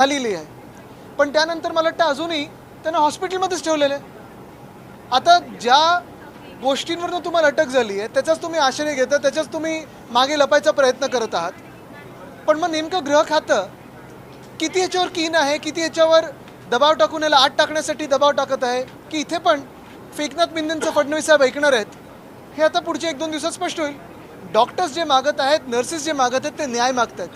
झालेली आहे, पण त्यानंतर मला वाटतं अजूनही त्यांना हॉस्पिटलमध्येच ठेवलेलं आहे. आता ज्या गोष्टींवरनं तुम्हाला अटक झाली आहे त्याचाच तुम्ही आश्रय घेता, त्याच्याच तुम्ही मागे लपायचा प्रयत्न करत आहात. पण मग नेमकं गृह खातं किती याच्यावर कीन आहे, किती याच्यावर दबाव टाकून याला आत टाकण्यासाठी दबाव टाकत आहे, की इथे पण एकनाथ शिंदेंचं फडणवीस साहेब ऐकणार आहेत, हे आता पुढच्या 1-2 दिवसात स्पष्ट होईल. डॉक्टर्स जे मागत आहेत, नर्सेस जे मागत आहेत ते न्याय मागत आहेत,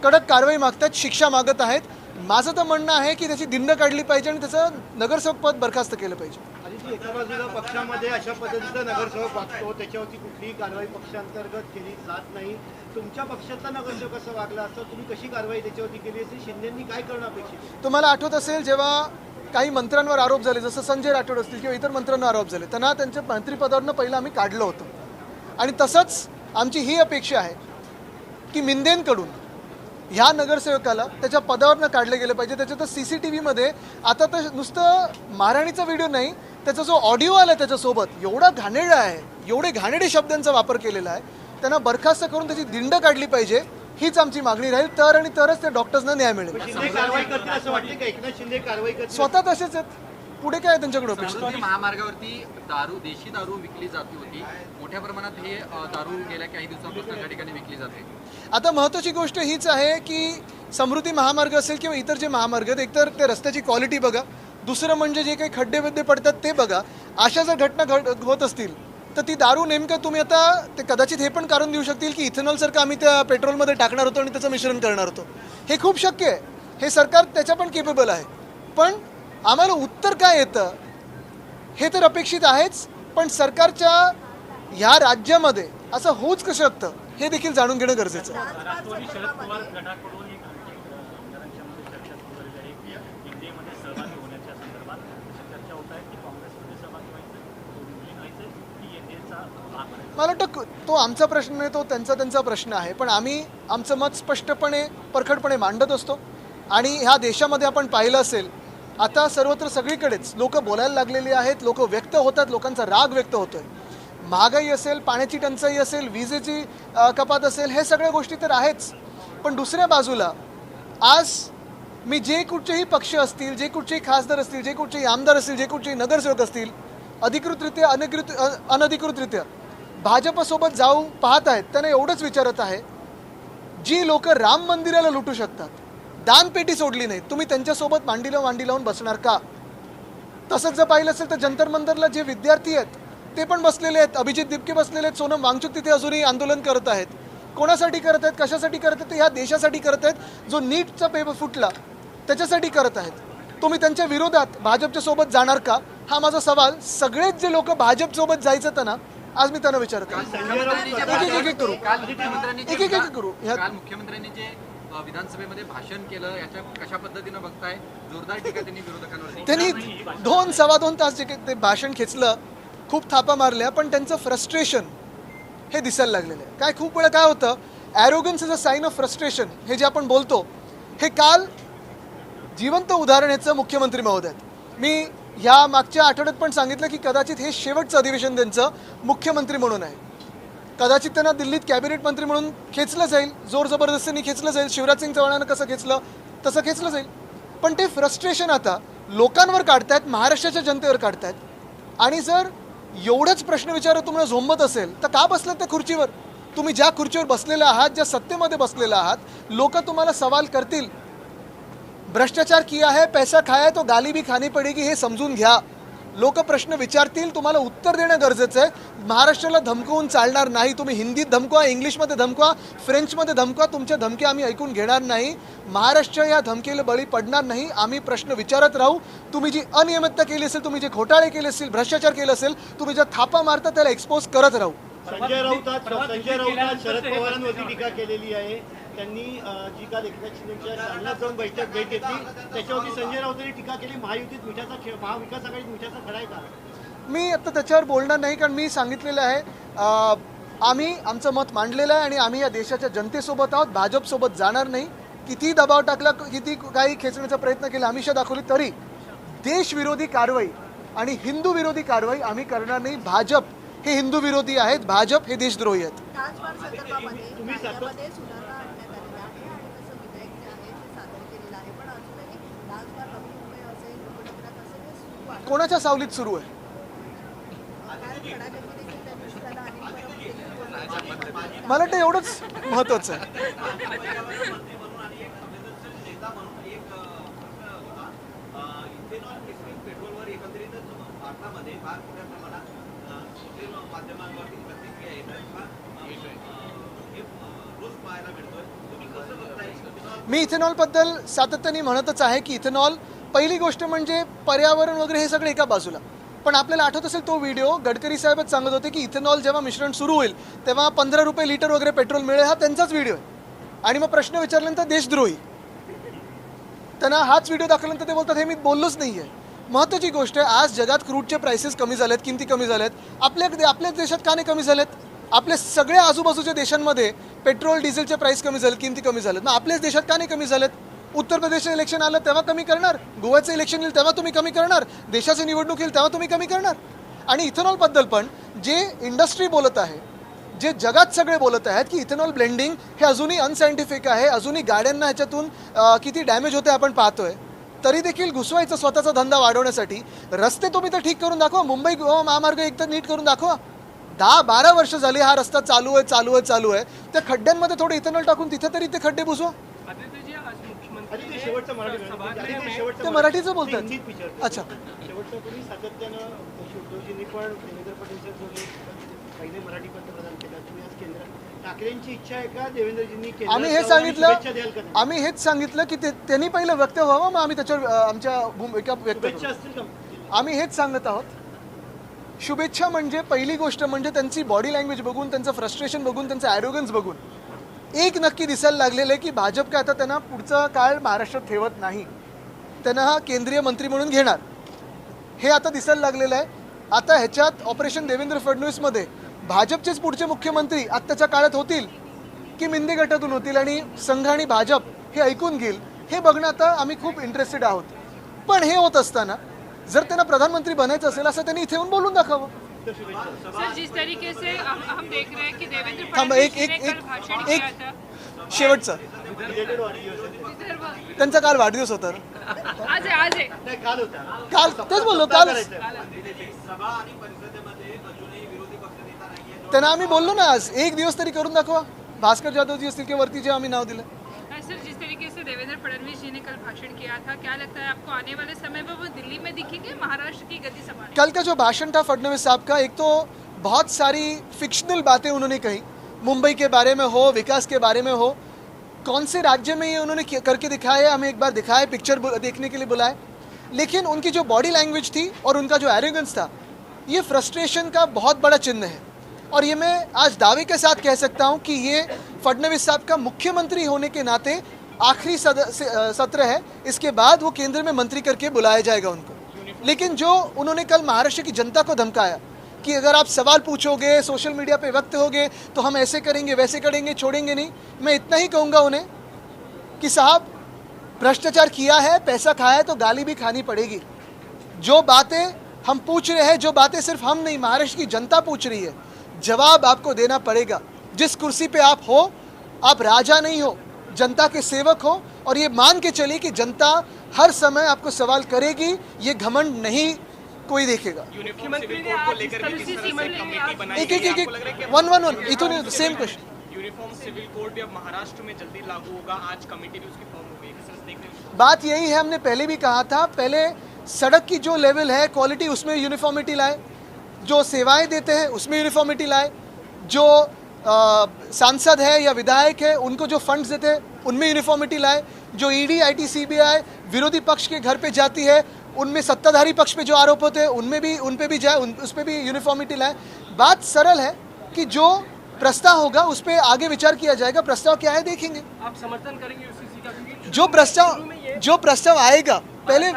कडक कारवाई मागत आहेत, शिक्षा मागत आहेत. माझं तर म्हणणं आहे की त्याची दिंड काढली पाहिजे आणि त्याचं नगरसेवक पद बरखास्त केलं पाहिजे. आणि एका बाजूला पक्षामध्ये अशा पद्धतीचा नगरसेवक वागतो, त्याच्यावरती कुठलीही कारवाई पक्षांतर्गत केली जात नाही. तुमच्या पक्षातला नगरसेवक कसं वागला असतं, तुम्ही कशी कारवाई त्याच्यावरती केली असेल, शिंदेंनी काय करणं अपेक्षित? तुम्हाला आठवत असेल जेव्हा काही मंत्र्यांवर आरोप झाले, जसं संजय राठोड असतील किंवा इतर मंत्र्यांवर आरोप झाले, त्यांना त्यांच्या मंत्रिपदावरनं पहिलं आम्ही काढलं होतं. आणि तसंच आमची ही अपेक्षा आहे की मिंदेंकडून ह्या नगरसेवकाला त्याच्या पदावरनं काढले गेले पाहिजे. त्याच्यात CCTVमध्ये आता तर नुसतं महाराणीचा व्हिडिओ नाही, त्याचा जो ऑडिओ आला त्याच्यासोबत एवढा घाणेरडा आहे, एवढे घाणेरडे शब्दांचा वापर केलेला आहे, त्यांना बरखास्त करून त्याची दिंड काढली पाहिजे. हीच आमची मागणी राहील. तर आणि तरच त्या डॉक्टर्सना न्याय मिळेल. कारवाई करतील असं वाटतं का? एकनाथ शिंदे कारवाई करतील? स्वतः तसेच आहेत, पुढे काय त्यांच्याकडे अपेक्षा? महामार्गावरती देशी दारू विकली जाती होती, मोठ्या प्रमाणात हे दारू गेल्या काही दिवसांपासून त्या ठिकाणी विकली जाते. आता महत्त्वाची गोष्ट हीच आहे की समृद्धी महामार्ग असेल किंवा इतर जे महामार्ग आहेत, एकतर ते रस्त्याची क्वालिटी बघा, दुसरं म्हणजे जे काही खड्डे बिड्डे पडतात ते बघा. अशा जर घटना होत असतील तर ती दारू नेमकं तुम्ही आता ते कदाचित हे पण कारण देऊ शकतील की इथेनॉलसारखं आम्ही त्या पेट्रोलमध्ये टाकणार होतो आणि त्याचं मिश्रण करणार होतो. हे खूप शक्य आहे, हे सरकार त्याच्या पण केपेबल आहे. पण आम्हाला उत्तर काय येतं हे तर अपेक्षित आहेच, पण सरकारच्या ह्या राज्यामध्ये असं होऊच कसं शकतं हे देखील जाणून घेणं गरजेचं आहे. मला वाटतं तो आमचा प्रश्न नाही, तो त्यांचा प्रश्न आहे. पण आम्ही आमचं मत स्पष्टपणे परखडपणे मांडत असतो. आणि ह्या देशामध्ये आपण पाहिलं असेल आता सर्वत्र सगळीकडेच लोक बोलायला लागलेली आहेत, लोक व्यक्त होतात, लोकांचा राग व्यक्त होतोय. महागाई असेल, पाण्याची टंचाई असेल, विजेची कपात असेल, हे सगळ्या गोष्टी तर आहेच. पण दुसऱ्या बाजूला आज मी जे कुठचेही पक्ष असतील, जे कुठचेही खासदार असतील, जे कुठचेही आमदार असतील, जे कुठचेही नगरसेवक असतील, अधिकृतरित्या अनधिकृतरित्या भाजपसोबत जाऊ पाहत आहेत, त्यांना एवढंच विचारत आहे, जी लोक राम मंदिराला लुटू शकतात, दानपेटी सोडली नाही, तुम्ही त्यांच्यासोबत मांडी लावून बसणार का? तसंच जर पाहिलं असेल तर जंतर मंतरला जे विद्यार्थी आहेत ते पण बसलेले आहेत, अभिजित दिपके बसलेले आहेत, सोनम वांगचुक तिथे अजूनही आंदोलन करत आहेत. कोणासाठी करत आहेत, कशासाठी करत आहेत? ह्या देशासाठी करत आहेत. जो नीटचा पेपर फुटला त्याच्यासाठी करत आहेत. तुम्ही त्यांच्या विरोधात भाजपच्या सोबत जाणार का? हा माझा सवाल सगळेच जे लोक भाजपसोबत जायचं तर ना, आज मी त्यांना विचारतो. एक करू. मुख्यमंत्र्यांनी जे विधानसभेमध्ये भाषण केलं, याच्या कशा पद्धतीनं बघताय? जोरदार टीका त्यांनी विरोधकांवर. त्यांनी 2-2.25 तास जे ते भाषण खेचलं, खूप थापा मारल्या, पण त्यांचं फ्रस्ट्रेशन हे दिसायला लागलेलं आहे. काय खूप वेळा काय होतं, arrogance is a sine of frustration, हे जे आपण बोलतो, हे काल जिवंत उदाहरण याचं मुख्यमंत्री महोदय. मी ह्या मागच्या आठवड्यात पण सांगितलं की कदाचित हे शेवटचं अधिवेशन त्यांचं मुख्यमंत्री म्हणून आहे. कदाचित त्यांना दिल्लीत कॅबिनेट मंत्री म्हणून खेचलं जाईल, जोर जबरदस्तीने खेचलं जाईल. शिवराज सिंग चौहानानं कसं खेचलं तसं खेचलं जाईल. पण ते फ्रस्ट्रेशन आता लोकांवर काढतायत, महाराष्ट्राच्या जनतेवर काढतायत. आणि जर एवढंच प्रश्न विचारत तुम्हाला झोंबत असेल तर का बसलात त्या खुर्चीवर? तुम्ही ज्या खुर्चीवर बसलेला आहात, ज्या सत्तेमध्ये बसलेला आहात, लोक तुम्हाला सवाल करतील. भ्रष्टाचार किया है, पैसा खाया है, तो गाली भी खानी पडेगी, हे समजून घ्या. लोक प्रश्न विचारतील, तुम्हाला उत्तर देणं गरजेचं आहे. महाराष्ट्राला धमकवून चालणार नाही. तुम्ही हिंदीत धमकवा, इंग्लिशमध्ये धमकवा, फ्रेंचमध्ये धमकवा, तुमच्या धमक्या आम्ही ऐकून घेणार नाही. महाराष्ट्र या धमकीला बळी पडणार नाही. आम्ही प्रश्न विचारत राहू. तुम्ही जी अनियमितता केली असेल, तुम्ही जे घोटाळे केले असतील, भ्रष्टाचार केला असेल, तुम्ही ज्या थापा मारता त्याला एक्सपोज करत राहू. संजय राऊत शरद पवारांवरती टीका केलेली आहे. त्यांनी जी काल एकनाथ शिंदेच्या जालन्यात जाऊन भेट घेतली, त्याच्यावरती संजय राऊतांनी टीका केली. महायुतीत महाविकास आघाडीत मिठाचा खडा आहे का? मी आता त्याच्यावर बोलणार नाही, कारण मी सांगितलेलं आहे आम्ही आमचं मत मांडलेलं आहे आणि आम्ही या देशाच्या जनतेसोबत आहोत, भाजपसोबत जाणार नाही. किती दबाव टाकला, किती काही खेचण्याचा प्रयत्न केला, आमिषा दाखवली, तरी देशविरोधी कारवाई आणि हिंदू विरोधी कारवाई आम्ही करणार नाही. भाजप हे हिंदू विरोधी आहेत, भाजप हे देशद्रोही आहेत. तुम्ही कोणाच्या सावलीत सुरू आहे? मला वाटतं एवढंच महत्वाचं आहे. मी इथेनॉलबद्दल सातत्याने म्हणतच आहे की इथेनॉल, पहिली गोष्ट म्हणजे पर्यावरण वगैरे हे सगळं एका बाजूला, पण आपल्याला आठवत असेल तो व्हिडिओ, गडकरी साहेबच सांगत होते की इथेनॉल जेव्हा मिश्रण सुरू होईल तेव्हा 15 रुपये लिटर वगैरे पेट्रोल मिळेल, हा त्यांचाच व्हिडिओ आहे. आणि मग प्रश्न विचारल्यानंतर देशद्रोही, त्यांना हाच व्हिडिओ दाखवल्यानंतर ते बोलतात हे मी बोललोच नाही आहे. महत्त्वाची गोष्ट आहे, आज जगात क्रूडचे प्राइसेस कमी झालेत, किमती कमी झाल्यात. आपल्याच देशात का नाही कमी झालेत? आपल्या सगळ्या आजूबाजूच्या देशांमध्ये पेट्रोल डिझेलचे प्राइस कमी झाले, किमती कमी झाल्यात. मग आपल्याच देशात का नाही कमी झालेत? उत्तर प्रदेशचं इलेक्शन आलं तेव्हा कमी करणार, गोव्याचं इलेक्शन येईल तेव्हा तुम्ही कमी करणार, देशाची निवडणूक येईल तेव्हा तुम्ही कमी करणार. आणि इथेनॉलबद्दल पण जे इंडस्ट्री बोलत आहे, जे जगात सगळे बोलत आहेत की इथेनॉल ब्लेंडिंग हे अजूनही अनसायंटिफिक आहे, अजूनही गाड्यांना ह्याच्यातून किती डॅमेज होते आपण पाहतोय, तरी देखील घुसवायचा स्वतःचा धंदा वाढवण्यासाठी. रस्ते तुम्ही तर ठीक करून दाखवा, मुंबई गोवा महामार्ग एक तर नीट करून दाखवा. 10-12 वर्ष झाली हा रस्ता चालू आहे. त्या खड्ड्यांमध्ये थोडं इथेनॉल टाकून तिथे तरी ते खड्डे बुजवा. ते मराठीचं बोलतात. अच्छा, शेवटचं तुम्ही सातत्यानं उद्धवजींनी पण देवेंद्र फडणवीस जोडले, पहिले मराठी पंतप्रधान केला, तुम्ही आज केंद्र, ठाकरेंची इच्छा आहे का देवेंद्रजींनी केंद्रात आम्ही हे जावं आणि शुभेच्छा द्याल सांगितलं, का? आम्ही हेच सांगितलं की त्यांनी पहिलं व्यक्त व्हावं, मग आम्ही त्याच्यावर आमच्या भूमिका व्यक्त शुभेच्छा करू. असतील का? आम्ही हेच सांगत आहोत. शुभेच्छा म्हणजे पहिली गोष्ट म्हणजे त्यांची बॉडी लँग्वेज बघून, त्यांचं फ्रस्ट्रेशन बघून, त्यांचं ॲरोगन्स बघून एक नक्की दिसायला लागलेलं आहे की भाजप काय आता त्यांना पुढचा काळ महाराष्ट्रात ठेवत नाही, त्यांना हा केंद्रीय मंत्री म्हणून घेणार, हे आता दिसायला लागलेलं आहे. आता ह्याच्यात ऑपरेशन देवेंद्र फडणवीसमध्ये भाजपचेच पुढचे मुख्यमंत्री आत्ताच्या काळात होतील की मिंदे गटातून होतील आणि संघ आणि भाजप हे ऐकून घेईल, हे बघणं आता आम्ही खूप इंटरेस्टेड आहोत. पण हे होत असताना जर त्यांना प्रधानमंत्री बनायचं असेल असं त्यांनी इथे येऊन बोलून दाखवावं. सर, जिस तरीके से हम देख रहे हैं कि देवेंद्र थांबा, फडणवीस ने कल भाषण किया एक था. शेवटचा, त्यांचा काल वाढदिवस होता ना. आज आहे नाही, काल होता. काल तेच बोललो, काल त्यांना आम्ही बोललो ना, आज एक दिवस तरी करून दाखवा. भास्कर जाधवजी असतील किंवा वरती जे आम्ही नाव दिलं. सर, जिस तरीके से देवेंद्र फडणवीस जी ने कल भाषण किया था, क्या लगता है आपको आने वाले समय में वो दिल्ली में दिखेंगे, महाराष्ट्र की गति संभालेंगे? कल का जो भाषण था फडणवीस साहब का, एक तो बहुत सारी फिक्शनल बातें उन्होंने कही, मुंबई के बारे में हो, विकास के बारे में हो, कौन से राज्य में ये उन्होंने करके दिखाया, हमें एक बार दिखाया, पिक्चर देखने के लिए बुलाए. लेकिन उनकी जो बॉडी लैंग्वेज थी और उनका जो एरोगेंस था, ये फ्रस्ट्रेशन का बहुत बड़ा चिन्ह है. और ये मैं आज दावे के साथ कह सकता हूँ कि ये फडणवीस साहब का मुख्यमंत्री होने के नाते आखिरी सत्र है, इसके बाद वो केंद्र में मंत्री करके बुलाया जाएगा उनको. लेकिन जो उन्होंने कल महाराष्ट्र की जनता को धमकाया कि अगर आप सवाल पूछोगे, सोशल मीडिया पे वक्त होगे तो हम ऐसे करेंगे, वैसे करेंगे, छोड़ेंगे नहीं, मैं इतना ही कहूँगा उन्हें कि साहब, भ्रष्टाचार किया है, पैसा खाया है तो गाली भी खानी पड़ेगी. जो बातें हम पूछ रहे हैं, जो बातें सिर्फ हम नहीं महाराष्ट्र की जनता पूछ रही है, जवाब आपको देना पड़ेगा. जिस कुर्सी पे आप हो, आप राजा नहीं हो, जनता के सेवक हो. और ये मान के चलिए कि जनता हर समय आपको सवाल करेगी, ये घमंड नहीं कोई देखेगा. मुख्यमंत्री ने आज इस तरह से कमेटी बनाई, एक वन इथून same question. Uniform civil code भी अब महाराष्ट्र में जल्दी लागू होगा, आज कमेटी भी उसकी फॉर्म हो गई है. देखने बात यही है, हमने पहले भी कहा था, पहले सड़क की जो लेवल है, क्वालिटी, उसमें यूनिफॉर्मिटी लाए, जो सेवाएं देते हैं उसमें यूनिफॉर्मिटी लाए, जो सांसद है या विधायक है उनको जो फंड्स देते हैं उनमें यूनिफॉर्मिटी लाए, जो ईडी, आईटी, सीबीआई विरोधी पक्ष के घर पे जाती है, उनमें सत्ताधारी पक्ष पे जो आरोप होते हैं उन पे भी जाए, उस पर भी यूनिफॉर्मिटी लाए. बात सरल है कि जो प्रस्ताव होगा उस पर आगे विचार किया जाएगा. प्रस्ताव क्या है देखेंगे, आप समर्थन करेंगे यूसीसी का? क्योंकि जो प्रस्ताव आएगा पहले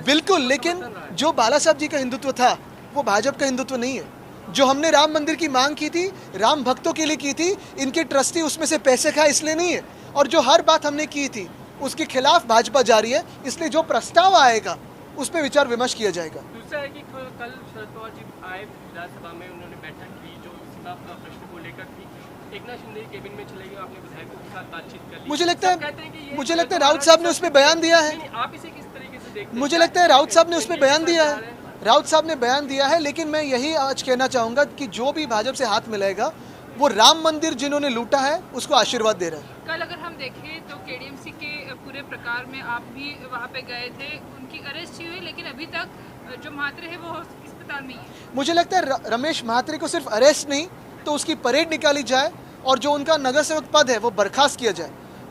बिल्कुल, लेकिन जो बाला साहब जी का हिंदुत्व था वो भाजपा का हिंदुत्व नहीं है. जो हमने राम मंदिर की मांग की थी, राम भक्तों के लिए की थी, इनके ट्रस्टी उसमें से पैसे खाए इसलिए नहीं है. और जो हर बात हमने की थी उसके खिलाफ भाजपा जा रही है, इसलिए जो प्रस्ताव आएगा उस पर विचार विमर्श किया जाएगा. दूसरा है कि कल शरद पवार जी आए विधानसभा में, उन्होंने बैठक की जो सीमा प्रश्न को लेकर थी. एकनाथ शिंदे केबिन में चले गए, आपने विधायकों के साथ बातचीत कर ली. मुझे लगता है राउत साहब ने उस पर बयान दिया है. आप इसे किस तरीके से देखते हैं? मुझे लगता है राउत साहब ने उस पर बयान दिया है. राउत साहब ने बयान दिया है, लेकिन मैं यही आज कहना चाहूँगा कि जो भी भाजपा से हाथ मिलाएगा वो राम मंदिर जिन्होंने लूटा है उसको आशीर्वाद दे रहा है। कल अगर हम देखें तो केडीएमसी के पूरे प्रकार में आप भी वहाँ पे गए थे, उनकी अरेस्ट हुई लेकिन अभी तक जो म्हात्रे है वो अस्पताल में ही है। मुझे लगता है रमेश म्हात्रे को सिर्फ अरेस्ट नहीं तो उसकी परेड निकाली जाए और जो उनका नगर सेवक पद है वो बर्खास्त किया जाए।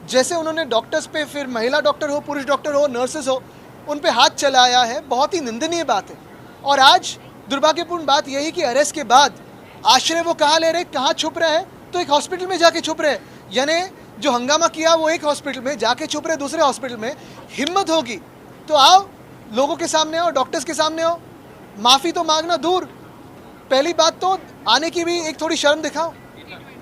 जैसे उन्होंने डॉक्टर्स पे, फिर महिला डॉक्टर हो, पुरुष डॉक्टर हो, नर्सेज हो, उन पे हाथ चलाया है, बहुत ही निंदनीय बात है। और आज दुर्भाग्यपूर्ण बात यही कि अरेस्ट के बाद आश्रय वो कहाँ ले रहे, कहाँ छुप रहे हैं, तो एक हॉस्पिटल में जाके छुप रहे। यानी जो हंगामा किया वो एक हॉस्पिटल में, जाके छुप रहे दूसरे हॉस्पिटल में। हिम्मत होगी तो आओ, लोगों के सामने आओ, डॉक्टर्स के सामने आओ, माफ़ी तो मांगना दूर, पहली बात तो आने की भी एक थोड़ी शर्म दिखाओ।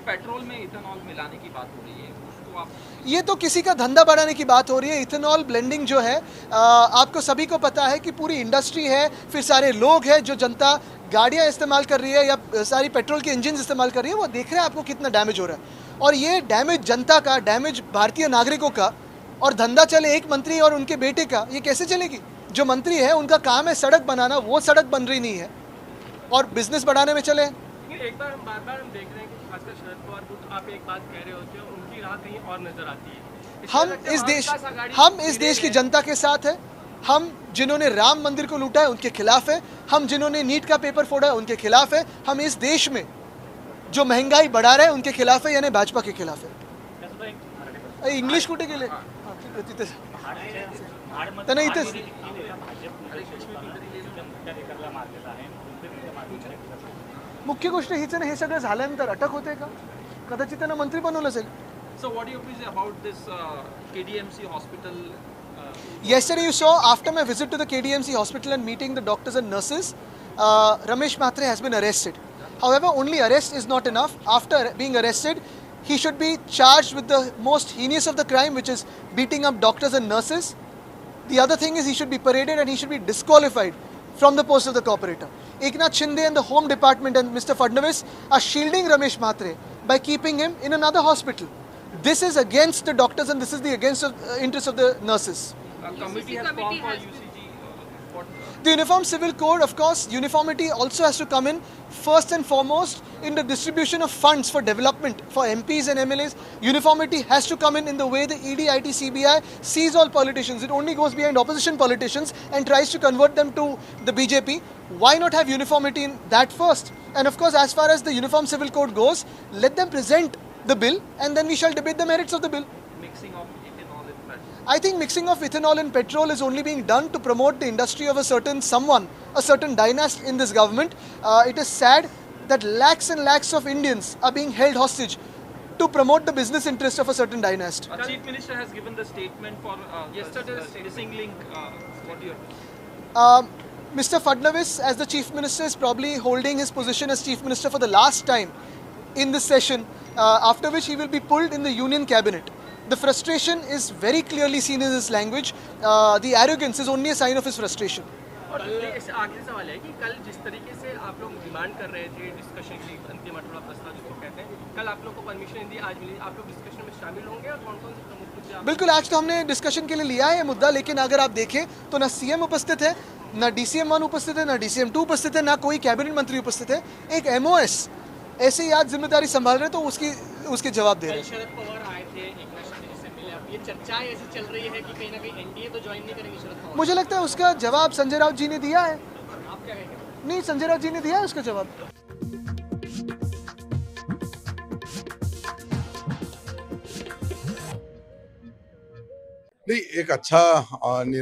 पेट्रोल में इथेनॉल मिलाने की बात हो रही है, उसको आप ये तो किसी का धंधा बढ़ाने की बात हो रही है। इथेनॉल ब्लेंडिंग जो है, आपको सभी को पता है कि पूरी इंडस्ट्री है, फिर सारे लोग हैं, जो जनता गाड़ियां इस्तेमाल कर रही है या सारी पेट्रोल के इंजन इस्तेमाल कर रही है, वो देख रहे हैं आपको कितना डैमेज हो रहा है। और ये डैमेज जनता का, डैमेज भारतीय नागरिकों का, और धंधा चले एक मंत्री और उनके बेटे का, ये कैसे चलेगी? जो मंत्री है उनका काम है सड़क बनाना, वो सड़क बन रही नहीं है और बिजनेस बढ़ाने में चले। एक बार हम बार हम देख रहे हैं कि खासकर शरद पवार को आप एक बात कह रहे होते हो, उनकी राह कहीं और नजर आती है। हम इस देश की जनता के साथ है। हम जिन्होंने राम मंदिर को लूटा है उनके खिलाफ है, हम जिन्होंने नीट का पेपर फोड़ा है उनके खिलाफ है, हम इस देश में जो महंगाई बढ़ा रहे हैं उनके खिलाफ है, यानी भाजपा के खिलाफ है। इंग्लिश कुठे गेले? त्यांना इथेच मुख्य गोष्ट हीच आहे, हे सगळं झाल्यानंतर अटक होते का? कदाचित त्यांना मंत्री बनवलं असेल। So what do you think about this KDMC hospital? Yesterday you saw, after my visit to the KDMC hospital and meeting the doctors and nurses, Ramesh Mhatre has been arrested. However, only arrest is not enough. After being arrested, he should be charged with the most heinous of the crime, which is beating up doctors and nurses. The other thing is he should be paraded and he should be disqualified from the post of the corporator. Eknath Shinde and the Home Department and Mr. Fadnavis are shielding Ramesh Mhatre by keeping him in another hospital. This is against the doctors and this is the against interest of the nurses. A committee has formed for UCG. The Uniform Civil Code, of course, uniformity also has to come in first and foremost in the distribution of funds for development for MPs and MLAs. Uniformity has to come in the way the ED, IT, CBI sees all politicians. It only goes behind opposition politicians and tries to convert them to the BJP. Why not have uniformity in that first? And of course, as far as the Uniform Civil Code goes, let them present the bill and then we shall debate the merits of the bill. Mixing of ethanol and petrol. I think mixing of ethanol and petrol is only being done to promote the industry of a certain someone, a certain dynasty in this government. It is sad that lakhs and lakhs of Indians are being held hostage to promote the business interest of a certain dynasty. Our Chief Minister has given the statement for yesterday's missing link. What do you think? Mr. Fadnavis, as the Chief Minister, is probably holding his position as Chief Minister for the last time in this session, after which he will be pulled in the Union Cabinet. The frustration is very clearly seen in his language. The arrogance is only a sign of his frustration. और इससे आखिरी सवाल है कि कल जिस तरीके से आप लोग डिमांड कर रहे थे डिस्कशन की, अंतिम अठवाड़ा प्रस्ताव जिसको कहते हैं, कल आप लोग को परमिशन दी, आज मिली, आप लोग डिस्कशन में शामिल होंगे और कौन कौन से प्रमुख मुद्दे आप... बिल्कुल, आज तो हमने डिस्कशन के लिए लिया है ये मुद्दा, लेकिन अगर आप देखें तो ना सीएम उपस्थित है, ना DCM 1 उपस्थित है, ना DCM 2 उपस्थित है, ना कोई कैबिनेट मंत्री उपस्थित है। एक MOS ऐसे ही आज जिम्मेदारी संभाल रहे हैं तो उसके जवाब दे रहे हैं। शरद पवार आए थे, एकनाथ शिंदे से मिले, अब ये चर्चाएं ऐसी चल रही है कि कहीं ना कहीं एनडीए तो ज्वाइन नहीं करेंगे शरद पवार। मुझे लगता है उसका जवाब संजय राउत जी ने दिया है। आप क्या कहेंगे? नहीं, संजय राउत जी ने दिया है उसका जवाब। नहीं, एक अच्छा निर्णय